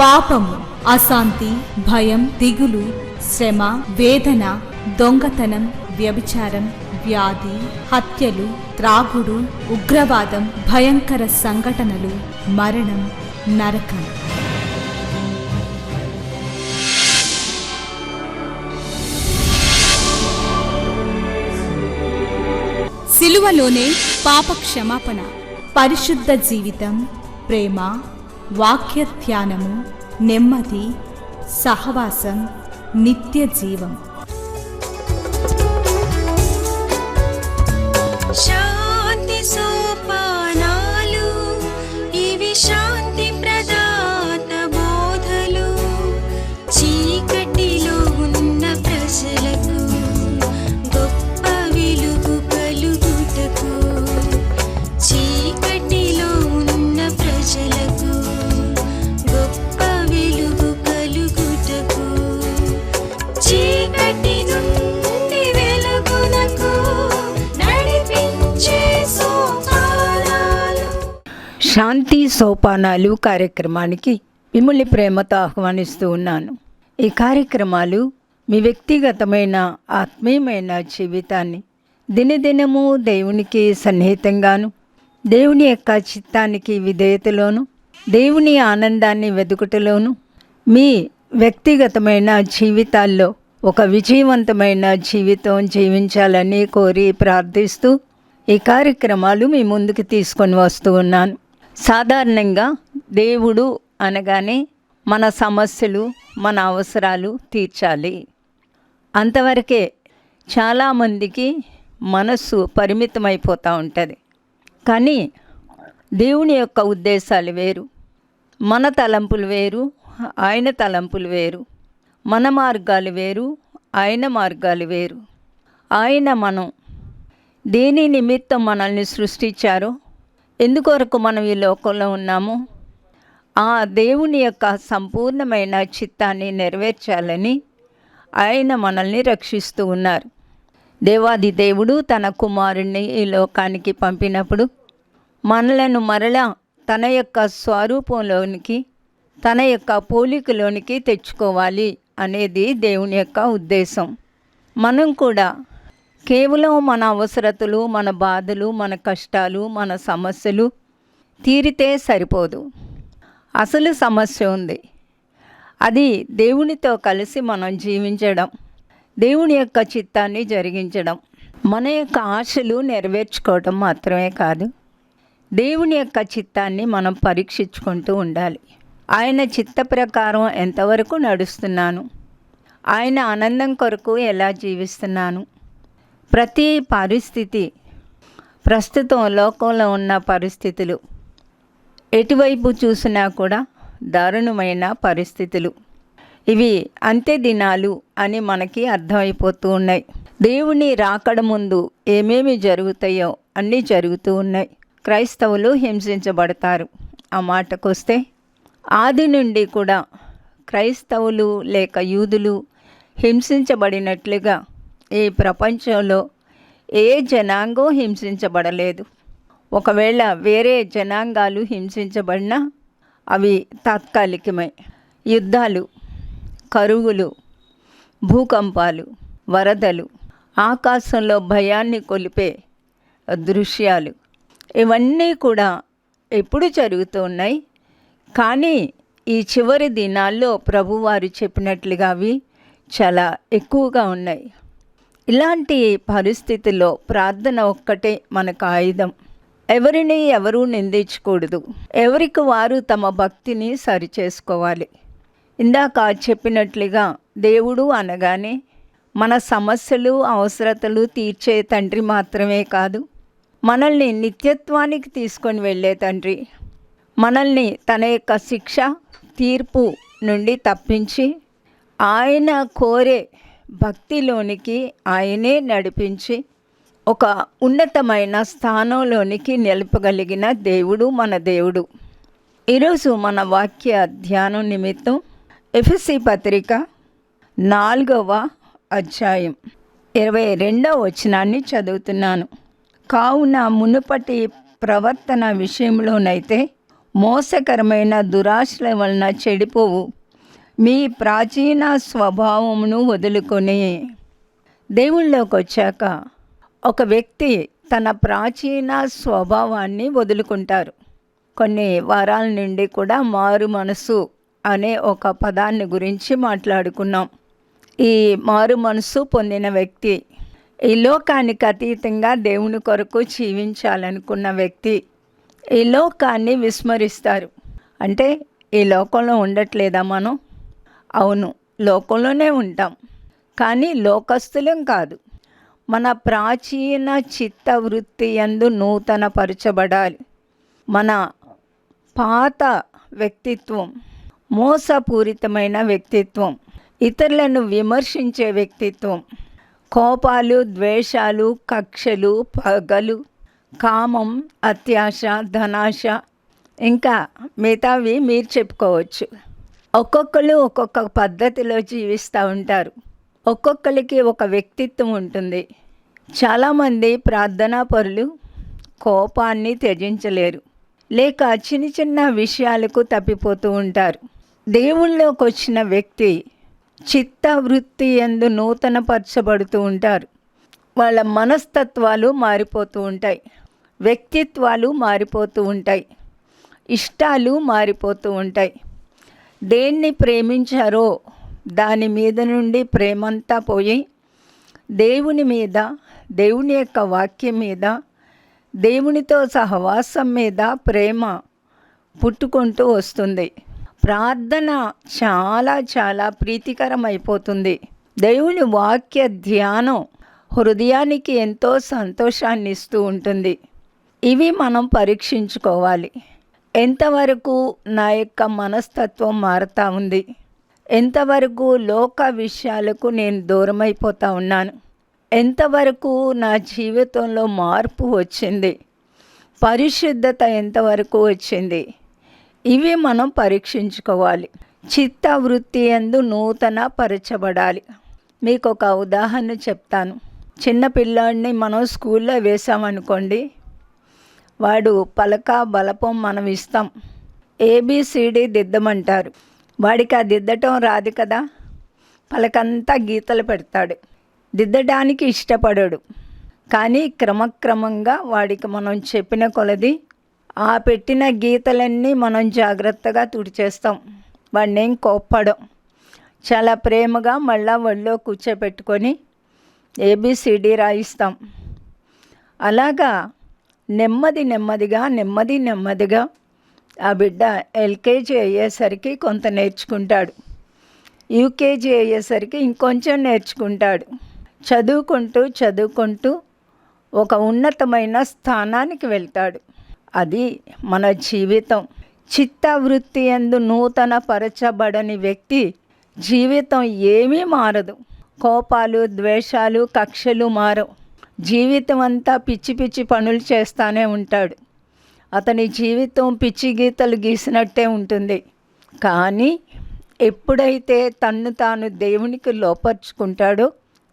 పాపము, అశాంతి, భయం, దిగులు, శ్రమ, వేదన, దొంగతనం, వ్యభిచారం, వ్యాధి, హత్యలు, త్రాగుడు, ఉగ్రవాదం, భయంకర సంఘటనలు, మరణం, నరకం. సిలువలోనే పాప క్షమాపణ, పరిశుద్ధ జీవితం, ప్రేమ, వాక్య ధ్యానము, నెమ్మది, సహవాసం, నిత్య జీవం. శాంతి సోపానాలు, ఇవి శాంతి ప్రదాత బోధలు. చీకటిలో ఉన్న ప్రజలకు గొప్ప వెలుగు కలుగుటకు, చీకటిలో ఉన్న ప్రజలకు గొప్ప వెలుగు కలుగుటకు, చీకటి నుండి వెలుగునకు నడిపించే సోపానాలు. శాంతి సోపానాలు కార్యక్రమానికి మిమ్మల్ని ప్రేమతో ఆహ్వానిస్తూ ఉన్నాను. ఈ కార్యక్రమాలు మీ వ్యక్తిగతమైన ఆత్మీయమైన జీవితాన్ని దినదినము దేవునికి సన్నిహితంగాను, దేవుని యొక్క చిత్తానికి విధేయతలోను, దేవుని ఆనందాన్ని వెతుకుటలోను, మీ వ్యక్తిగతమైన జీవితాల్లో ఒక విజయవంతమైన జీవితం జీవించాలని కోరి ప్రార్థిస్తూ ఈ కార్యక్రమాలు మీ ముందుకు తీసుకొని వస్తూ ఉన్నాను. సాధారణంగా దేవుడు అనగానే మన సమస్యలు, మన అవసరాలు తీర్చాలి, అంతవరకే చాలామందికి మనస్సు పరిమితమైపోతూ ఉంటుంది. కానీ దేవుని యొక్క ఉద్దేశాలు వేరు, మన తలంపులు వేరు, ఆయన తలంపులు వేరు, మన మార్గాలు వేరు, ఆయన మార్గాలు వేరు. ఆయన మనం దేని నిమిత్తం మనల్ని సృష్టించారో, ఎందుకొరకు మనం ఈ లోకంలో ఉన్నామో, ఆ దేవుని యొక్క సంపూర్ణమైన చిత్తాన్ని నెరవేర్చాలని ఆయన మనల్ని రక్షిస్తూ ఉన్నారు. దేవాది దేవుడు తన కుమారుణ్ణి ఈ లోకానికి పంపినప్పుడు మనలను మరలా తన యొక్క స్వరూపంలోనికి, తన యొక్క పోలికలోనికి తెచ్చుకోవాలి అనేది దేవుని యొక్క ఉద్దేశం. మనం కూడా కేవలం మన అవసరతలు, మన బాధలు, మన కష్టాలు, మన సమస్యలు తీరితే సరిపోదు. అసలు సమస్య ఉంది. అది దేవునితో కలిసి మనం జీవించడం, దేవుని యొక్క చిత్తాన్ని జరిగించడం, మన యొక్క ఆశలు నెరవేర్చుకోవడం మాత్రమే కాదు, దేవుని యొక్క చిత్తాన్ని మనం పరీక్షించుకుంటూ ఉండాలి. ఆయన చిత్త ప్రకారం ఎంతవరకు నడుస్తున్నాను, ఆయన ఆనందం కొరకు ఎలా జీవిస్తున్నాను. ప్రతి పరిస్థితి, ప్రస్తుతం లోకంలో ఉన్న పరిస్థితులు ఎటువైపు చూసినా కూడా దారుణమైన పరిస్థితులు. ఇవి అంత్య దినాలు అని మనకి అర్థమైపోతూ ఉన్నాయి. దేవుని రాకడ ముందు ఏమేమి జరుగుతాయో అన్నీ జరుగుతూ ఉన్నాయి. క్రైస్తవులు హింసించబడతారు. ఆ మాటకొస్తే ఆది నుండి కూడా క్రైస్తవులు లేక యూదులు హింసించబడినట్లుగా ఈ ప్రపంచంలో ఏ జనాంగం హింసించబడలేదు. ఒకవేళ వేరే జనాంగాలు హింసించబడినా అవి తాత్కాలికమే. యుద్ధాలు, కరువులు, భూకంపాలు, వరదలు, ఆకాశంలో భయాన్ని కొలిపే దృశ్యాలు, ఇవన్నీ కూడా ఎప్పుడు జరుగుతూ ఉన్నాయి. కానీ ఈ చివరి దినాల్లో ప్రభువారు చెప్పినట్లుగా అవి చాలా ఎక్కువగా ఉన్నాయి. ఇలాంటి పరిస్థితుల్లో ప్రార్థన ఒక్కటే మనకు ఆయుధం. ఎవరిని ఎవరూ నిందించకూడదు. ఎవరికి వారు తమ భక్తిని సరిచేసుకోవాలి. ఇందాక చెప్పినట్లుగా దేవుడు అనగానే మన సమస్యలు, అవసరతలు తీర్చే తండ్రి మాత్రమే కాదు, మనల్ని నిత్యత్వానికి తీసుకొని వెళ్ళే తండ్రి. మనల్ని తన యొక్క శిక్ష, తీర్పు నుండి తప్పించి ఆయన కోరే భక్తిలోనికి ఆయనే నడిపించి ఒక ఉన్నతమైన స్థానంలోనికి నిలపగలిగిన దేవుడు మన దేవుడు. ఈరోజు మన వాక్య ధ్యానం నిమిత్తం ఎఫెసీ పత్రిక 4వ అధ్యాయం 22వ వచనాన్ని చదువుతున్నాను. కావున మునుపటి ప్రవర్తన విషయంలోనైతే మోసకరమైన దురాశల వలన చెడిపోవు మీ ప్రాచీన స్వభావమును వదులుకొని. దేవుళ్ళలోకి వచ్చాక ఒక వ్యక్తి తన ప్రాచీన స్వభావాన్ని వదులుకుంటారు. కొన్ని వారాల నుండి కూడా మారు మనసు అనే ఒక పదాన్ని గురించి మాట్లాడుకున్నాం. ఈ మారు మనసు పొందిన వ్యక్తి ఈ లోకానికి అతీతంగా దేవుని కొరకు జీవించాలనుకున్న వ్యక్తి ఈ లోకాన్ని విస్మరిస్తారు. అంటే ఈ లోకంలో ఉండట్లేదా మనం? అవును, లోకంలోనే ఉంటాం, కానీ లోకస్తులం కాదు. మన ప్రాచీన చిత్తవృత్తి యందు నూతన పరచబడాలి. మన పాత వ్యక్తిత్వం, మోసపూరితమైన వ్యక్తిత్వం, ఇతరులను విమర్శించే వ్యక్తిత్వం, కోపాలు, ద్వేషాలు, కక్షలు, పగలు, కామం, అత్యాశ, ధనాశ, ఇంకా మిగతావి మీరు చెప్పుకోవచ్చు. ఒక్కొక్కరు ఒక్కొక్క పద్ధతిలో జీవిస్తూ ఉంటారు. ఒక్కొక్కరికి ఒక వ్యక్తిత్వం ఉంటుంది. చాలామంది ప్రార్థనా పరులు కోపాన్ని త్యజించలేరు, లేక చిన్న చిన్న విషయాలకు తప్పిపోతూ ఉంటారు. దేవుళ్ళలోకి వచ్చిన వ్యక్తి చిత్తవృత్తి యందు నూతన పరచబడుతూ ఉంటారు. వాళ్ళ మనస్తత్వాలు మారిపోతూ ఉంటాయి, వ్యక్తిత్వాలు మారిపోతూ ఉంటాయి, ఇష్టాలు మారిపోతూ ఉంటాయి. దేన్ని ప్రేమించారో దాని మీద నుండి ప్రేమంతా పోయి దేవుని మీద, దేవుని యొక్క వాక్యం మీద, దేవునితో సహవాసం మీద ప్రేమ పుట్టుకుంటూ వస్తుంది. ప్రార్థన చాలా చాలా ప్రీతికరమైపోతుంది. దేవుని వాక్య ధ్యానం హృదయానికి ఎంతో సంతోషాన్ని ఇస్తూ ఉంటుంది. ఇవి మనం పరీక్షించుకోవాలి. ఎంతవరకు నా యొక్క మనస్తత్వం మారుతూ ఉంది, ఎంతవరకు లోక విషయాలకు నేను దూరమైపోతూ ఉన్నాను, ఎంతవరకు నా జీవితంలో మార్పు వచ్చింది, పరిశుద్ధత ఎంతవరకు వచ్చింది, ఇవి మనం పరీక్షించుకోవాలి. చిత్తవృత్తి యందు నూతన పరచబడాలి. మీకు ఒక ఉదాహరణ చెప్తాను. చిన్న పిల్లాడిని మనం స్కూల్లో వేసామనుకోండి, వాడు పలక బలపం మనం ఇస్తాం, ఏబిసిడి దిద్దమంటారు. వాడికి ఆ దిద్దటం రాదు కదా, పలకంతా గీతలు పెడతాడు, దిద్దడానికి ఇష్టపడాడు. కానీ క్రమక్రమంగా వాడికి మనం చెప్పిన కొలది ఆ పెట్టిన గీతలన్నీ మనం జాగ్రత్తగా తుడిచేస్తాం. వాడిని ఏం కోప్పడం, చాలా ప్రేమగా మళ్ళా ఒళ్ళో కూర్చోపెట్టుకొని ఏబిసిడి రాయిస్తాం. అలాగా నెమ్మదిగా ఆ బిడ్డ ఎల్కేజీ అయ్యేసరికి కొంత నేర్చుకుంటాడు, యూకేజీ అయ్యేసరికి ఇంకొంచెం నేర్చుకుంటాడు. చదువుకుంటూ ఒక ఉన్నతమైన స్థానానికి వెళ్తాడు. అది మన జీవితం. చిత్తవృత్తి యందు నూతన పరచబడని వ్యక్తి జీవితం ఏమీ మారదు. కోపాలు, ద్వేషాలు, కక్షలు మారవు. జీవితం అంతా పిచ్చి పిచ్చి పనులు చేస్తూనే ఉంటాడు. అతని జీవితం పిచ్చి గీతలు గీసినట్టే ఉంటుంది. కానీ ఎప్పుడైతే తన్ను తాను దేవునికి లోపరుచుకుంటాడో,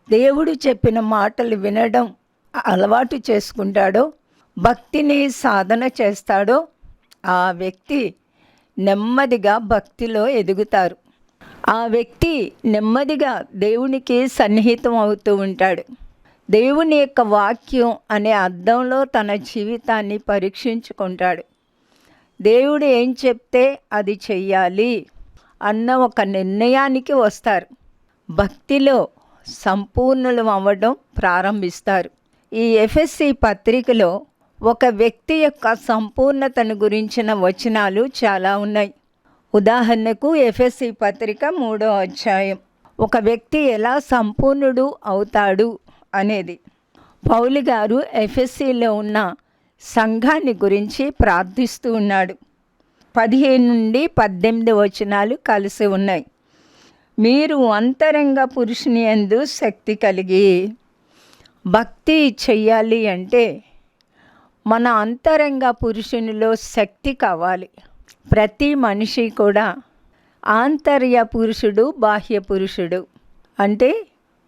దేవుడు చెప్పిన మాటలు వినడం అలవాటు చేసుకుంటాడో, భక్తిని సాధన చేస్తాడో, ఆ వ్యక్తి నెమ్మదిగా భక్తిలో ఎదుగుతారు. ఆ వ్యక్తి నెమ్మదిగా దేవునికి సన్నిహితం అవుతూ ఉంటాడు. దేవుని యొక్క వాక్యం అనే అద్దంలో తన జీవితాన్ని పరీక్షించుకుంటాడు. దేవుడు ఏం చెప్తే అది చెయ్యాలి అన్న ఒక నిర్ణయానికి వస్తారు. భక్తిలో సంపూర్ణులు అవ్వడం ప్రారంభిస్తారు. ఈ ఎఫెసీ పత్రికలో ఒక వ్యక్తి యొక్క సంపూర్ణతను గురించిన వచనాలు చాలా ఉన్నాయి. ఉదాహరణకు ఎఫెసీ పత్రిక 3వ అధ్యాయం, ఒక వ్యక్తి ఎలా సంపూర్ణుడు అవుతాడు అనేది. పౌలు గారు ఎఫెసీలో ఉన్న సంఘాన్ని గురించి ప్రార్థిస్తూ ఉన్నాడు. 15 నుండి 18 వచనాలు కలిసి ఉన్నాయి. మీరు అంతరంగ పురుషుని యందు శక్తి కలిగి. భక్తి చెయ్యాలి అంటే మన అంతరంగ పురుషునిలో శక్తి కావాలి. ప్రతి మనిషి కూడా ఆంతర్య పురుషుడు, బాహ్య పురుషుడు. అంటే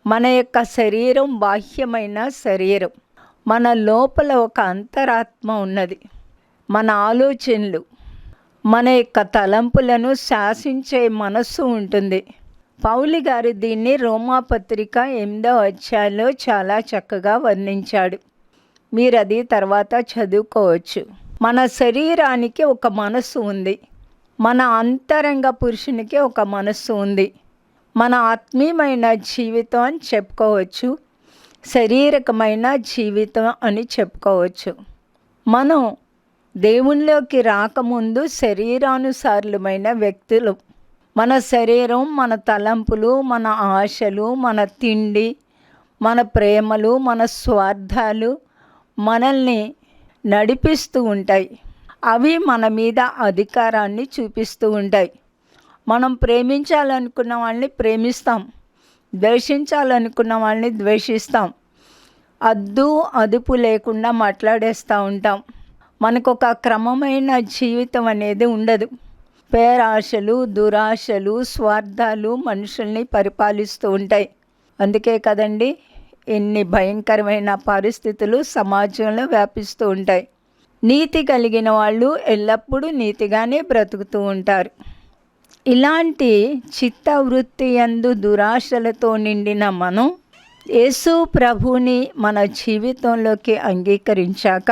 మన యొక్క శరీరం బాహ్యమైన శరీరం, మన లోపల ఒక అంతరాత్మ ఉన్నది. మన ఆలోచనలు, మన యొక్క తలంపులను శాసించే మనస్సు ఉంటుంది. పౌలు గారు దీన్ని రోమాపత్రిక 8వ అధ్యాయంలో చాలా చక్కగా వర్ణించాడు. మీరు అది తర్వాత చదువుకోవచ్చు. మన శరీరానికి ఒక మనస్సు ఉంది, మన అంతరంగ పురుషునికి ఒక మనస్సు ఉంది. మన ఆత్మీయమైన జీవితం అని చెప్పుకోవచ్చు, శారీరకమైన జీవితం అని చెప్పుకోవచ్చు. మనం దేవునిలోకి రాకముందు శరీరానుసారులమైన వ్యక్తులు. మన శరీరం, మన తలంపులు, మన ఆశలు, మన తిండి, మన ప్రేమలు, మన స్వార్థాలు మనల్ని నడిపిస్తూ ఉంటాయి. అవి మన మీద అధికారాన్ని చూపిస్తూ ఉంటాయి. మనం ప్రేమించాలనుకున్న వాళ్ళని ప్రేమిస్తాం, ద్వేషించాలనుకున్న వాళ్ళని ద్వేషిస్తాం, అదుపు లేకుండా మాట్లాడేస్తూ ఉంటాం. మనకు ఒక క్రమమైన జీవితం అనేది ఉండదు. పేరాశలు, దురాశలు, స్వార్థాలు మనుషుల్ని పరిపాలిస్తూ ఉంటాయి. అందుకే కదండి ఎన్ని భయంకరమైన పరిస్థితులు సమాజంలో వ్యాపిస్తూ ఉంటాయి. నీతి కలిగిన వాళ్ళు ఎల్లప్పుడూ నీతిగానే బ్రతుకుతూ ఉంటారు. ఇలాంటి చిత్తవృత్తి యందు దురాశలతో నిండిన మనం యేసు ప్రభువుని మన జీవితంలోకి అంగీకరించాక,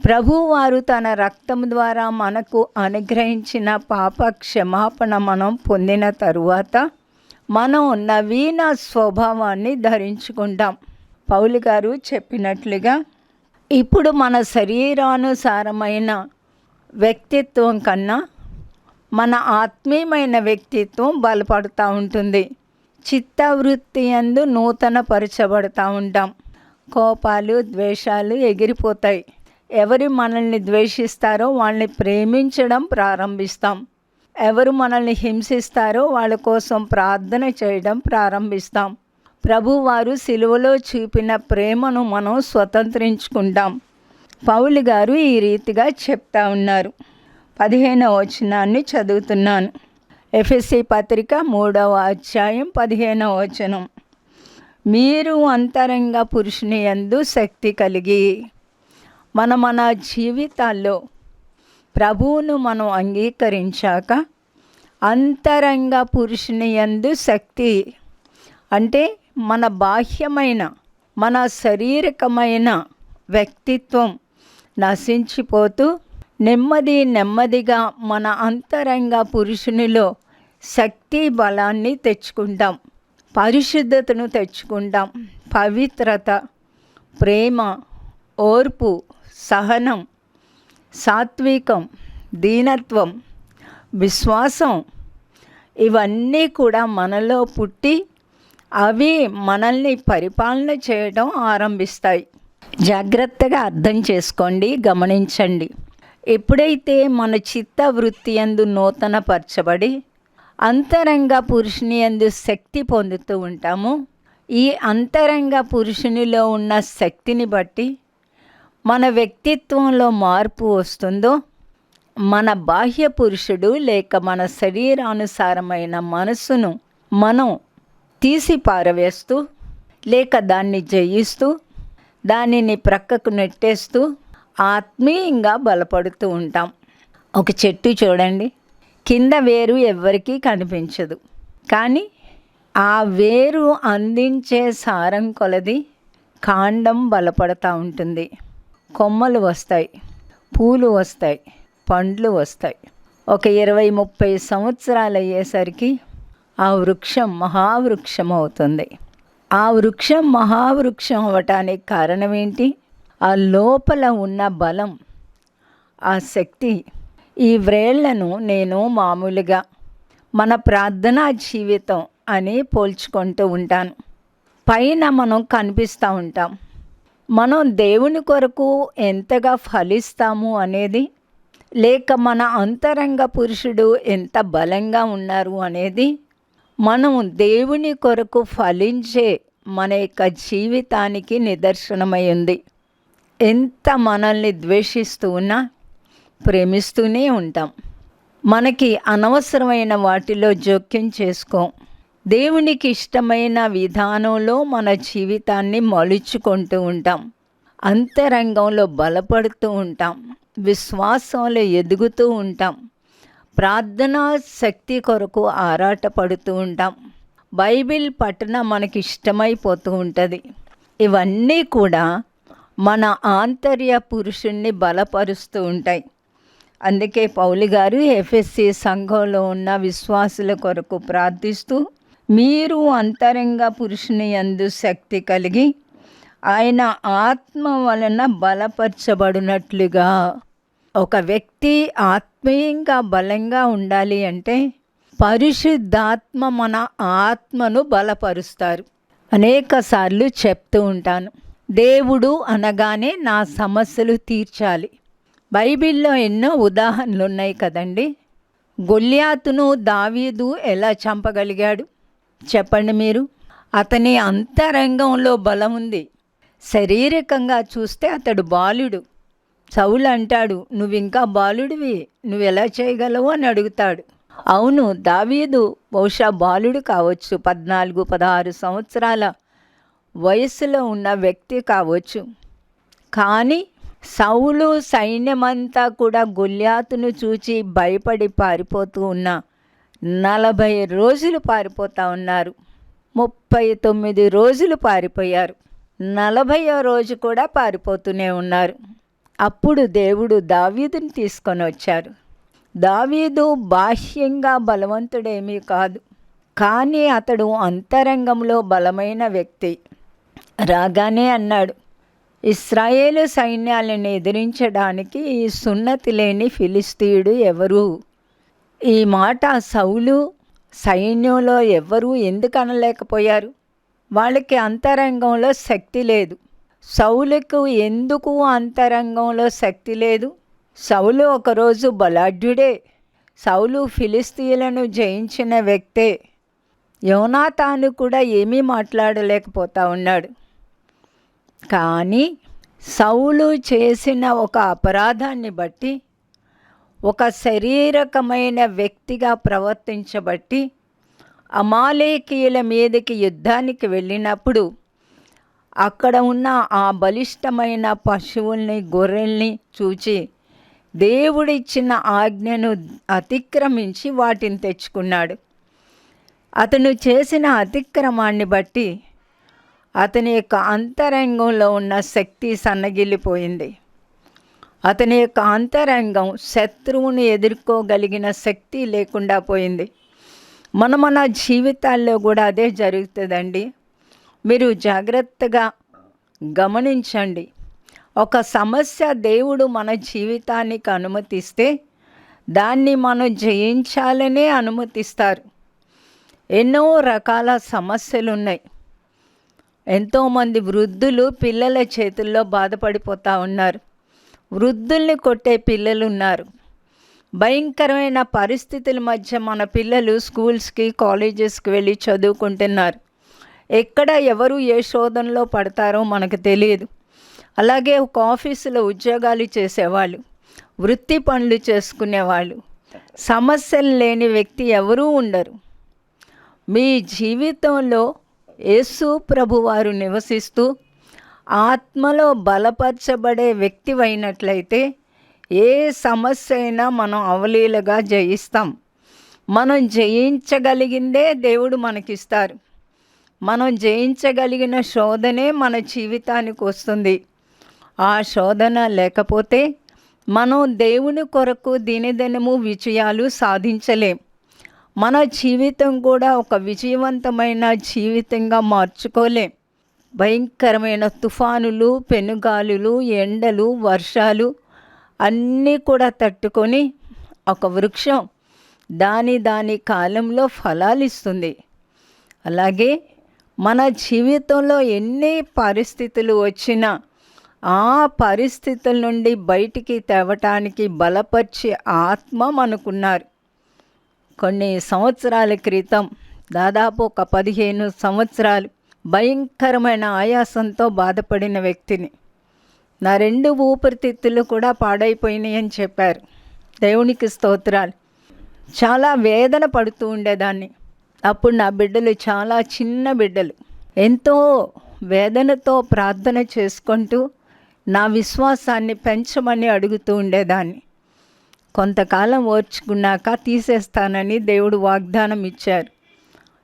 ప్రభువారు తన రక్తం ద్వారా మనకు అనుగ్రహించిన పాప క్షమాపణ మనం పొందిన తరువాత మనం నవీన స్వభావాన్ని ధరించుకుంటాం. పౌలు గారు చెప్పినట్లుగా ఇప్పుడు మన శరీరానుసారమైన వ్యక్తిత్వం కన్నా మన ఆత్మీయమైన వ్యక్తిత్వం బలపడుతూ ఉంటుంది. చిత్తవృత్తి యందు నూతనపరచబడుతూ ఉంటాం. కోపాలు, ద్వేషాలు ఎగిరిపోతాయి. ఎవరు మనల్ని ద్వేషిస్తారో వాళ్ళని ప్రేమించడం ప్రారంభిస్తాం. ఎవరు మనల్ని హింసిస్తారో వాళ్ళ కోసం ప్రార్థన చేయడం ప్రారంభిస్తాం. ప్రభువారు సిలువలో చూపిన ప్రేమను మనం స్వతంత్రించుకుంటాం. పౌలు గారు ఈ రీతిగా చెప్తా ఉన్నారు. 15వ వచనాన్ని చదువుతున్నాను. ఎఫెసీ పత్రిక 3వ అధ్యాయం 15వ వచనం. మీరు అంతరంగ పురుషుని యందు శక్తి కలిగి. మన జీవితాల్లో ప్రభువును మనం అంగీకరించాక అంతరంగ పురుషుని యందు శక్తి అంటే మన బాహ్యమైన, మన శారీరకమైన వ్యక్తిత్వం నశించిపోతూ నెమ్మదిగా మన అంతరంగ పురుషునిలో శక్తి బలాన్ని తెచ్చుకుంటాం, పరిశుద్ధతను తెచ్చుకుంటాం. పవిత్రత, ప్రేమ, ఓర్పు, సహనం, సాత్వికం, దీనత్వం, విశ్వాసం ఇవన్నీ కూడా మనలో పుట్టి అవి మనల్ని పరిపాలన చేయడం ఆరంభిస్తాయి. జాగ్రత్తగా అర్థం చేసుకోండి, గమనించండి. ఎప్పుడైతే మన చిత్త వృత్తి యందు నూతనపరచబడి అంతరంగ పురుషుని యందు శక్తి పొందుతూ ఉంటామో, ఈ అంతరంగ పురుషునిలో ఉన్న శక్తిని బట్టి మన వ్యక్తిత్వంలో మార్పు వస్తుందో, మన బాహ్య పురుషుడు లేక మన శరీరానుసారమైన మనసును మనం తీసి పారవేస్తూ లేక దాన్ని జయిస్తూ దానిని ప్రక్కకు నెట్టేస్తూ ఆత్మీయంగా బలపడుతూ ఉంటాం. ఒక చెట్టు చూడండి, కింద వేరు ఎవ్వరికీ కనిపించదు, కానీ ఆ వేరు అందించే సారం కొలది కాండం బలపడుతూ ఉంటుంది. కొమ్మలు వస్తాయి, పూలు వస్తాయి, పండ్లు వస్తాయి. ఒక 20-30 సంవత్సరాలు అయ్యేసరికి ఆ వృక్షం మహావృక్షం అవుతుంది. ఆ వృక్షం మహావృక్షం అవ్వటానికి కారణం ఏంటి? ఆ లోపల ఉన్న బలం, ఆ శక్తి. ఈ వ్రేళ్లను నేను మామూలుగా మన ప్రార్థనా జీవితం అని పోల్చుకుంటూ ఉంటాను. పైన మనం కనిపిస్తూ ఉంటాం, మనం దేవుని కొరకు ఎంతగా ఫలిస్తాము అనేది, లేక మన అంతరంగ పురుషుడు ఎంత బలంగా ఉన్నారు అనేది మనం దేవుని కొరకు ఫలించే మన యొక్క జీవితానికి నిదర్శనమై ఉంది. ఎంత మనల్ని ద్వేషిస్తూ ఉన్నా ప్రేమిస్తూనే ఉంటాం. మనకి అనవసరమైన వాటిలో జోక్యం చేసుకోం. దేవునికి ఇష్టమైన విధానంలో మన జీవితాన్ని మలుచుకుంటూ ఉంటాం. అంతరంగంలో బలపడుతూ ఉంటాం, విశ్వాసంలో ఎదుగుతూ ఉంటాం, ప్రార్థనా శక్తి కొరకు ఆరాటపడుతూ ఉంటాం. బైబిల్ పఠన మనకి ఇష్టమైపోతూ ఉంటుంది. ఇవన్నీ కూడా మన ఆంతర్య పురుషుణ్ణి బలపరుస్తూ ఉంటాయి. అందుకే పౌలు గారు ఎఫెసీ సంఘంలో ఉన్న విశ్వాసుల కొరకు ప్రార్థిస్తూ, మీరు అంతరంగ పురుషుని యందు శక్తి కలిగి ఆయన ఆత్మ వలన బలపరచబడినట్లుగా. ఒక వ్యక్తి ఆత్మీయంగా బలంగా ఉండాలి అంటే పరిశుద్ధాత్మ మన ఆత్మను బలపరుస్తారు. అనేక సార్లు చెప్తూ ఉంటాను, దేవుడు అనగానే నా సమస్యలు తీర్చాలి. బైబిల్లో ఎన్నో ఉదాహరణలు ఉన్నాయి కదండి. గొల్యాతును దావీదు ఎలా చంపగలిగాడు చెప్పండి మీరు? అతని అంతరంగంలో బలం ఉంది. శారీరకంగా చూస్తే అతడు బాలుడు. సౌలు అంటాడు, నువ్వు ఇంకా బాలుడివి, నువ్వు ఎలా చేయగలవు అని అడుగుతాడు. అవును, దావీదు బహుశా బాలుడు కావచ్చు, 14-16 సంవత్సరాల వయసులో ఉన్న వ్యక్తి కావచ్చు. కానీ సౌలు సైన్యమంతా కూడా గొల్యాతును చూచి భయపడి పారిపోతూ ఉన్న 40 రోజులు పారిపోతూ ఉన్నారు. 39 రోజులు పారిపోయారు. 40వ రోజు కూడా పారిపోతూనే ఉన్నారు. అప్పుడు దేవుడు దావీదుని తీసుకొని వచ్చారు. దావీదు బాహ్యంగా బలవంతుడేమీ కాదు, కానీ అతడు అంతరంగంలో బలమైన వ్యక్తి. రాగానే అన్నాడు, ఇశ్రాయేలు సైన్యాలను ఎదిరించడానికి ఈ సున్నతి లేని ఫిలిస్తీయుడు ఎవరు? ఈ మాట సౌలు సైన్యంలో ఎవరు ఎందుకు అనలేకపోయారు? వాళ్ళకి అంతరంగంలో శక్తి లేదు. సౌలుకు ఎందుకు అంతరంగంలో శక్తి లేదు? సౌలు ఒకరోజు బలాఢ్యుడే. సౌలు ఫిలిస్తీయులను జయించిన వ్యక్తే. యోనాతాను కూడా ఏమీ మాట్లాడలేకపోతా ఉన్నాడు. కానీ సౌలు చేసిన ఒక అపరాధాన్ని బట్టి, ఒక శారీరకమైన వ్యక్తిగా ప్రవర్తించబట్టి అమాలేకీయుల మీదకి యుద్ధానికి వెళ్ళినప్పుడు అక్కడ ఉన్న ఆ బలిష్టమైన పశువుల్ని, గొర్రెల్ని చూచి దేవుడిచ్చిన ఆజ్ఞను అతిక్రమించి వాటిని తెచ్చుకున్నాడు. అతను చేసిన అతిక్రమాన్ని బట్టి అతని యొక్క అంతరంగంలో ఉన్న శక్తి సన్నగిల్లిపోయింది. అతని యొక్క అంతరంగం శత్రువుని ఎదుర్కోగలిగిన శక్తి లేకుండా పోయింది. మన జీవితాల్లో కూడా అదే జరుగుతుందండి. మీరు జాగ్రత్తగా గమనించండి. ఒక సమస్య దేవుడు మన జీవితానికి అనుమతిస్తే దాన్ని మనం జయించాలనే అనుమతిస్తారు. ఎన్నో రకాల సమస్యలు ఉన్నాయి. ఎంతోమంది వృద్ధులు పిల్లల చేతుల్లో బాధపడిపోతూ ఉన్నారు. వృద్ధుల్ని కొట్టే పిల్లలు ఉన్నారు. భయంకరమైన పరిస్థితుల మధ్య మన పిల్లలు స్కూల్స్కి, కాలేజెస్కి వెళ్ళి చదువుకుంటున్నారు. ఎక్కడ ఎవరు ఏ శోధనలో పడతారో మనకు తెలియదు. అలాగే ఒక ఆఫీసులో ఉద్యోగాలు చేసేవాళ్ళు, వృత్తి పనులు చేసుకునేవాళ్ళు, సమస్యలు లేని వ్యక్తి ఎవరూ ఉండరు. మీ జీవితంలో యేసు ప్రభువారు నివసిస్తూ ఆత్మలో బలపరచబడే వ్యక్తివైనట్లయితే ఏ సమస్య అయినా మనం అవలీలగా జయిస్తాం. మనం జయించగలిగిందే దేవుడు మనకిస్తారు. మనం జయించగలిగిన శోధనే మన జీవితానికి వస్తుంది. ఆ శోధన లేకపోతే మనం దేవుని కొరకు దినదినము విజయాలు సాధించలేం. మన జీవితం కూడా ఒక విజయవంతమైన జీవితంగా మార్చుకోలేం. భయంకరమైన తుఫానులు, పెనుగాలులు, ఎండలు, వర్షాలు అన్నీ కూడా తట్టుకొని ఒక వృక్షం దాని కాలంలో ఫలాలు ఇస్తుంది. అలాగే మన జీవితంలో ఎన్ని పరిస్థితులు వచ్చినా ఆ పరిస్థితుల నుండి బయటికి తేవటానికి బలపరిచే ఆత్మ మనకున్నారు. కొన్ని సంవత్సరాల క్రితం, దాదాపు ఒక 15 సంవత్సరాలు భయంకరమైన ఆయాసంతో బాధపడిన వ్యక్తిని. నా 2 ఊపిరితిత్తులు కూడా పాడైపోయినాయి అని చెప్పారు. దేవునికి స్తోత్రాలు. చాలా వేదన పడుతూ ఉండేదాన్ని. అప్పుడు నా బిడ్డలు చాలా చిన్న బిడ్డలు. ఎంతో వేదనతో ప్రార్థన చేసుకుంటూ నా విశ్వాసాన్ని పెంచమని అడుగుతూ ఉండేదాన్ని. కొంతకాలం ఓర్చుకున్నాక తీసేస్తానని దేవుడు వాగ్దానం ఇచ్చారు.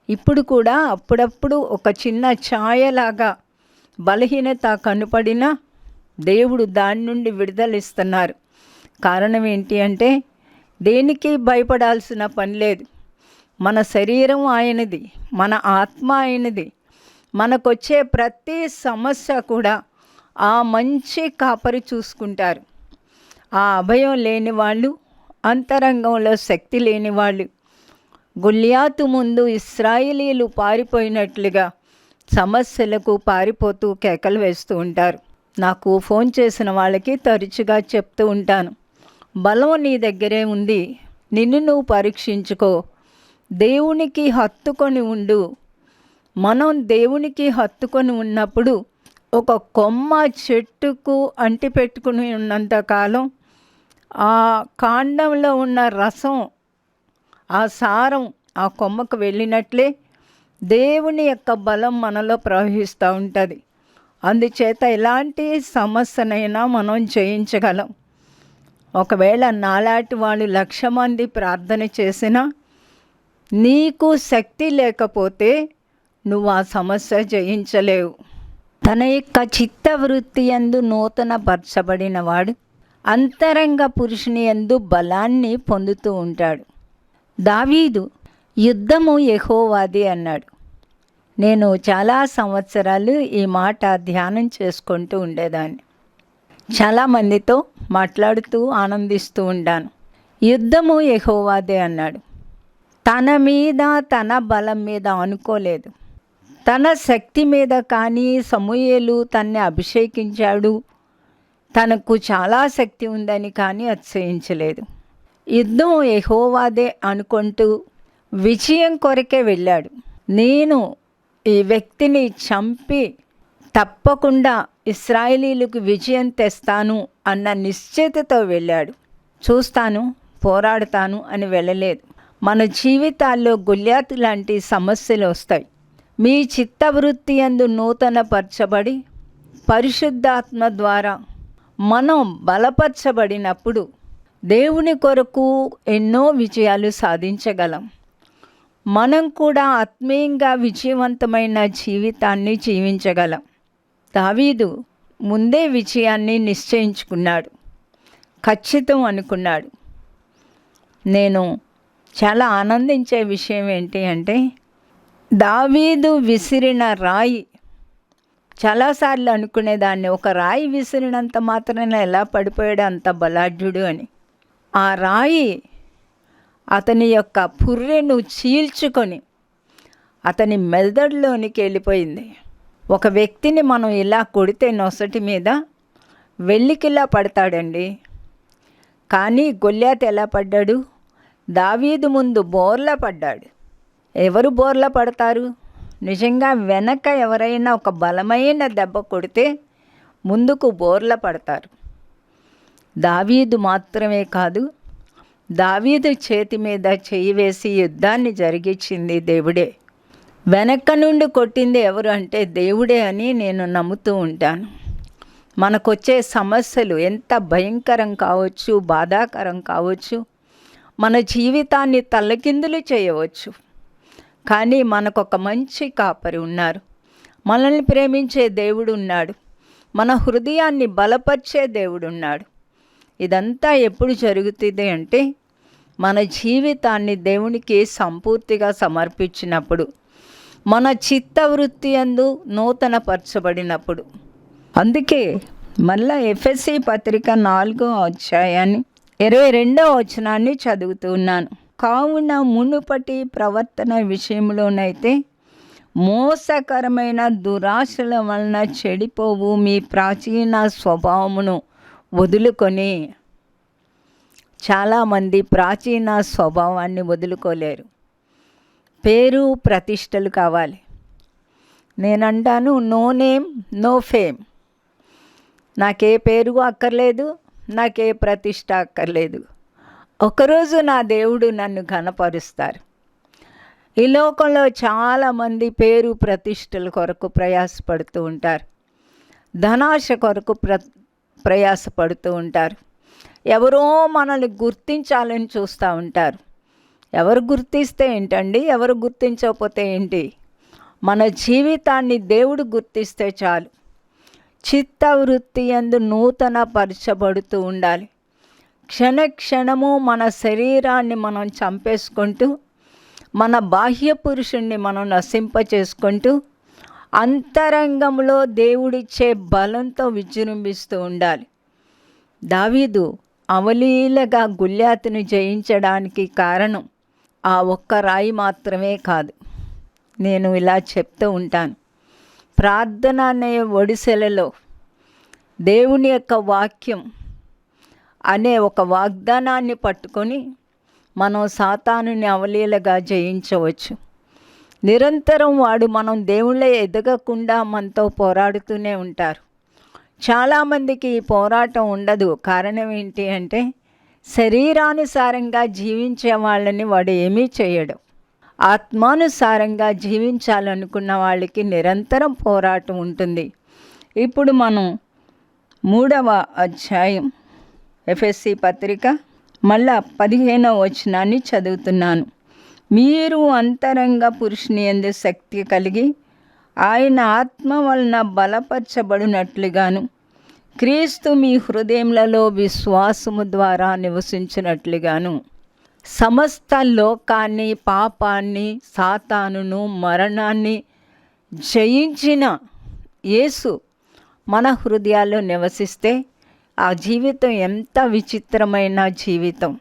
ఇప్పుడు కూడా అప్పుడప్పుడు ఒక చిన్న ఛాయలాగా బలహీనత కనపడినా దేవుడు దాని నుండి విడుదలిస్తున్నారు. కారణం ఏంటి అంటే దేనికి భయపడాల్సిన పని లేదు. మన శరీరం ఆయనది, మన ఆత్మ ఆయనది. మనకొచ్చే ప్రతి సమస్య కూడా ఆ మంచి కాపరి చూసుకుంటారు. ఆ అభయం లేని వాళ్ళు, అంతరంగంలో శక్తి లేని వాళ్ళు గొల్యాతు ముందు ఇశ్రాయేలీలు పారిపోయినట్లుగా సమస్యలకు పారిపోతూ కేకలు వేస్తూ ఉంటారు. నాకు ఫోన్ చేసిన వాళ్ళకి తరచుగా చెప్తూ ఉంటాను, బలం నీ దగ్గరే ఉంది, నిన్ను నువ్వు పరీక్షించుకో, దేవునికి హత్తుకొని ఉండు. మనం దేవునికి హత్తుకొని ఉన్నప్పుడు ఒక కొమ్మ చెట్టుకు అంటిపెట్టుకుని ఉన్నంతకాలం ఆ కాండంలో ఉన్న రసం, ఆ సారం ఆ కొమ్మకు వెళ్ళినట్లే దేవుని యొక్క బలం మనలో ప్రవహిస్తూ ఉంటుంది. అందుచేత ఎలాంటి సమస్యనైనా మనం జయించగలం. ఒకవేళ నాలాంటి వాళ్ళు 1,00,000 మంది ప్రార్థన చేసినా నీకు శక్తి లేకపోతే నువ్వు ఆ సమస్య జయించలేవు. తన యొక్క చిత్తవృత్తి యందు నూతన పరచబడిన వాడు అంతరంగ పురుషుని యందు బలాన్ని పొందుతూ ఉంటాడు. దావీదు యుద్ధము యెహోవాది అన్నాడు. నేను చాలా సంవత్సరాలు ఈ మాట ధ్యానం చేసుకుంటూ ఉండేదాన్ని. చాలామందితో మాట్లాడుతూ ఆనందిస్తూ ఉండాను. యుద్ధము యెహోవాదే అన్నాడు. తన మీద తన బలం మీద అనుకోలేదు, తన శక్తి మీద. కానీ సమూయేలు తన్ని అభిషేకించాడు, తనకు చాలా శక్తి ఉందని కానీ అతిశయించలేదు. యుద్ధం యెహోవాదే అనుకుంటూ విజయం కొరకే వెళ్ళాడు. నేను ఈ వ్యక్తిని చంపి తప్పకుండా ఇశ్రాయేలీలకు విజయం తెస్తాను అన్న నిశ్చయతతో వెళ్ళాడు. చూస్తాను, పోరాడతాను అని వెళ్ళలేదు. మన జీవితాల్లో గొల్యాతు లాంటి సమస్యలు వస్తాయి. మీ చిత్తవృత్తి యందు నూతన పరచబడి పరిశుద్ధాత్మ ద్వారా మనం బలపరచబడినప్పుడు దేవుని కొరకు ఎన్నో విజయాలు సాధించగలం. మనం కూడా ఆత్మీయంగా విజయవంతమైన జీవితాన్ని జీవించగలం. దావీదు ముందే విజయాన్ని నిశ్చయించుకున్నాడు, ఖచ్చితం అనుకున్నాడు. నేను చాలా ఆనందించే విషయం ఏంటి అంటే దావీదు విసిరిన రాయి, చాలాసార్లు అనుకునేదాన్ని ఒక రాయి విసిరినంత మాత్రాన ఎలా పడిపోయాడు అంత బలాఢ్యుడు అని. ఆ రాయి అతని యొక్క పుర్రెను చీల్చుకొని అతని మెదడులోనికి వెళ్ళిపోయింది. ఒక వ్యక్తిని మనం ఇలా కొడితే నొసటి మీద వెల్లికిలా పడతాడండి. కానీ గొల్యాతు ఎలా పడ్డాడు? దావీదు ముందు బోర్లా పడ్డాడు. ఎవరు బోర్లా పడతారు? నిజంగా వెనక ఎవరైనా ఒక బలమైన దెబ్బ కొడితే ముందుకు బోర్లా పడతారు. దావీదు మాత్రమే కాదు, దావీదు చేతి మీద చెయ్యి వేసి యుద్ధాన్ని జరిగించింది దేవుడే. వెనక నుండి కొట్టింది ఎవరు అంటే దేవుడే అని నేను నమ్ముతూ ఉంటాను. మనకొచ్చే సమస్యలు ఎంత భయంకరం కావచ్చు, బాధాకరం కావచ్చు, మన జీవితాన్ని తల్లకిందులు చేయవచ్చు. కానీ మనకొక మంచి కాపరి ఉన్నారు, మనల్ని ప్రేమించే దేవుడు ఉన్నాడు, మన హృదయాన్ని బలపరిచే దేవుడు ఉన్నాడు. ఇదంతా ఎప్పుడు జరుగుతుంది అంటే మన జీవితాన్ని దేవునికి సంపూర్తిగా సమర్పించినప్పుడు, మన చిత్తవృత్తి యందు నూతన పరచబడినప్పుడు. అందుకే మళ్ళా ఎఫెసీ పత్రిక 4వ అధ్యాయాన్ని 22వ వచనాన్ని చదువుతున్నాను. కావున మునుపటి ప్రవర్తన విషయంలోనైతే మోసకరమైన దురాశల వలన చెడిపోవు మీ ప్రాచీన స్వభావమును వదులుకొని. చాలామంది ప్రాచీన స్వభావాన్ని వదులుకోలేరు. పేరు ప్రతిష్టలు కావాలి. నేనంటాను నో నేమ్ నో ఫేమ్. నాకే పేరు అక్కర్లేదు, నాకే ప్రతిష్ట అక్కర్లేదు. ఒకరోజు నా దేవుడు నన్ను ఘనపరుస్తారు. ఈ లోకంలో చాలామంది పేరు ప్రతిష్టల కొరకు ప్రయాసపడుతూ ఉంటారు, ధనాశ కొరకు ప్రయాసపడుతూ ఉంటారు. ఎవరో మనల్ని గుర్తించాలని చూస్తూ ఉంటారు. ఎవరు గుర్తిస్తే ఏంటండి, ఎవరు గుర్తించకపోతే ఏంటి? మన జీవితాన్ని దేవుడు గుర్తిస్తే చాలు. చిత్తవృత్తి యందు నూతన పరచబడుతూ ఉండాలి. క్షణము మన శరీరాన్ని మనం చంపేసుకుంటూ, మన బాహ్య పురుషుణ్ణి మనం నశింపచేసుకుంటూ, అంతరంగంలో దేవుడిచ్చే బలంతో విజృంభిస్తూ ఉండాలి. దావీదు అవలీలగా గొల్యాతును జయించడానికి కారణం ఆ ఒక్క రాయి మాత్రమే కాదు. నేను ఇలా చెప్తూ ఉంటాను, ప్రార్థన అనే ఒడిసెలలో దేవుని యొక్క వాక్యం అనే ఒక వాగ్దానాన్ని పట్టుకొని మనం సాతానుని అవలీలగా జయించవచ్చు. నిరంతరం వాడు మనం దేవుళ్ళే ఎదగకుండా మనతో పోరాడుతూనే ఉంటారు. చాలామందికి ఈ పోరాటం ఉండదు. కారణం ఏంటి అంటే, శరీరానుసారంగా జీవించే వాళ్ళని వాడు ఏమీ చేయడు. ఆత్మానుసారంగా జీవించాలనుకున్న వాళ్ళకి నిరంతరం పోరాటం ఉంటుంది. ఇప్పుడు మనం 3వ అధ్యాయం ఎఫెసీ పత్రిక మళ్ళా 15వ వచనాన్ని చదువుతున్నాను. మీరు అంతరంగ పురుషుని యందు శక్తి కలిగి ఆయన ఆత్మ వలన బలపరచబడినట్లుగాను, క్రీస్తు మీ హృదయములలో విశ్వాసము ద్వారా నివసించినట్లుగాను, సమస్త లోకాన్ని, పాపాన్ని, సాతానును, మరణాన్ని జయించిన యేసు మన హృదయాల్లో నివసిస్తే ఆ జీవితం ఎంత విచిత్రమైన జీవితం.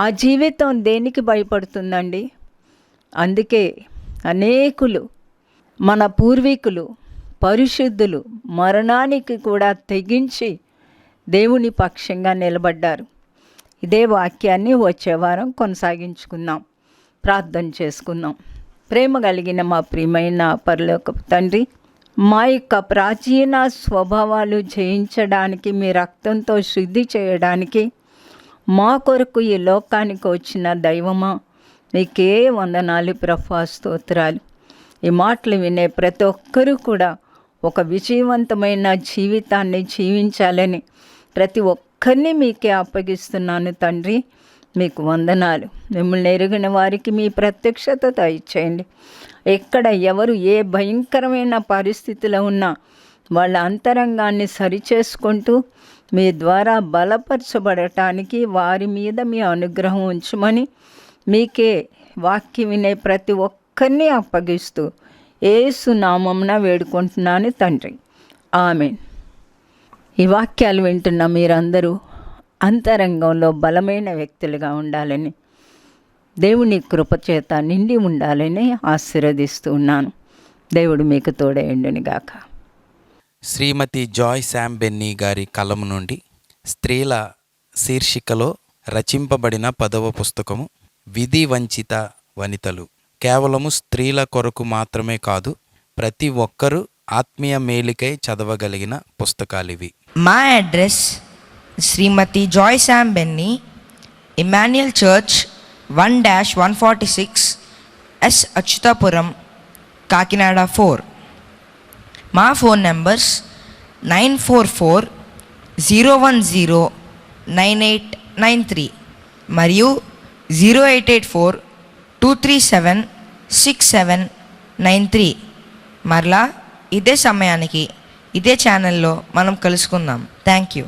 ఆ జీవితం దేనికి భయపడుతుందండి? అందుకే అనేకులు, మన పూర్వీకులు, పరిశుద్ధులు మరణానికి కూడా తెగించి దేవుని పక్షంగా నిలబడ్డారు. ఇదే వాక్యాన్ని వచ్చే వారం కొనసాగించుకుందాం. ప్రార్థన చేసుకుందాం. ప్రేమ కలిగిన మా ప్రియమైన పరలోకపు తండ్రి, మా యొక్క ప్రాచీన స్వభావాలు జయించడానికి, మీ రక్తంతో శుద్ధి చేయడానికి మా కొరకు ఈ లోకానికి వచ్చిన దైవమా, మీకే వందనాలు ప్రభా, స్తోత్రాలు. ఈ మాటలు వినే ప్రతి ఒక్కరూ కూడా ఒక విజయవంతమైన జీవితాన్ని జీవించాలని ప్రతి ఒక్కరిని మీకే అప్పగిస్తున్నాను తండ్రి. మీకు వందనాలు. మిమ్మల్ని ఎరిగిన వారికి మీ ప్రత్యక్షత దయచేయండి. ఎక్కడ ఎవరు ఏ భయంకరమైన పరిస్థితిలో ఉన్నా వాళ్ళ అంతరంగాన్ని సరిచేసుకుంటూ మీ ద్వారా బలపరచబడటానికి వారి మీద మీ అనుగ్రహం ఉంచమని మీకే వాక్యం వినే ప్రతి ఒక్కరిని అప్పగిస్తూ యేసు నామమున వేడుకుంటున్నాను తండ్రి. ఆమేన్. ఈ వాక్యాలు వింటున్న మీరందరూ అంతరంగంలో బలమైన వ్యక్తులుగా ఉండాలని, దేవుని కృపచేత నిండి ఉండాలని ఆశీర్వదిస్తూ ఉన్నాను. దేవుడు మీకు తోడేయండును గాక. శ్రీమతి జాయ్ శామ్ బెన్నీ గారి కలం నుండి స్త్రీల శీర్షికలో రచింపబడిన 10వ పుస్తకము విధి వంచిత వనితలు. కేవలము స్త్రీల కొరకు మాత్రమే కాదు, ప్రతి ఒక్కరూ ఆత్మీయ మేలుకై చదవగలిగిన పుస్తకాలివి. మా address Srimathi Joy Sam Benny, Emmanuel church 1-146 S Atchutapuram, Kakinada 4. మా ఫోన్ నంబర్స్ 944-010-9893 మరియు 0884-237-6793. మరలా ఇదే సమయానికి ఇదే ఛానల్లో మనం కలుసుకుందాం. Thank you.